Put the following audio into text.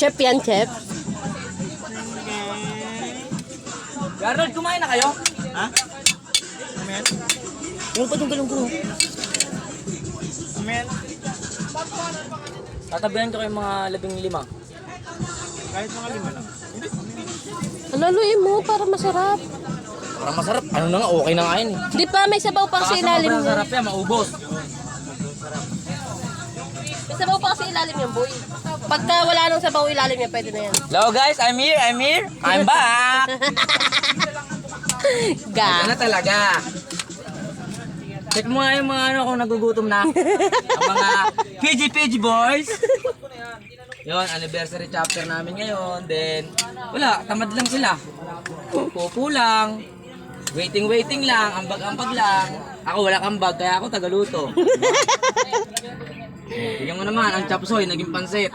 Chef yan, chef. Arnold, kumain na kayo? Ha? Amen? Yung pa itong galong-galong. Amen? Tatabihan ko kayo mga 15. Kahit mga 5 lang. Alaluin mo para masarap. Parang masarap. Ano na nga, okay na nga yun eh. Di pa, may sabaw pa kasi ilalim Sobrang niya. sarap yan, maubos. May sabaw pa kasi ilalim yan, boy. Pagka wala nang sabaw ilalim niya, pwede na yan. Hello guys, I'm here. I'm back. Ga. Ano talaga? Check mo nga yung mga ano kung nagugutom na. Ang mga PG boys. Yon, anniversary chapter namin ngayon. Then, wala, tamad lang sila. Pupo lang. Waiting lang. Ambag lang. Ako wala ambag, kaya ako tagaluto. Tingnan mo naman, ang chapsoy, naging pansit.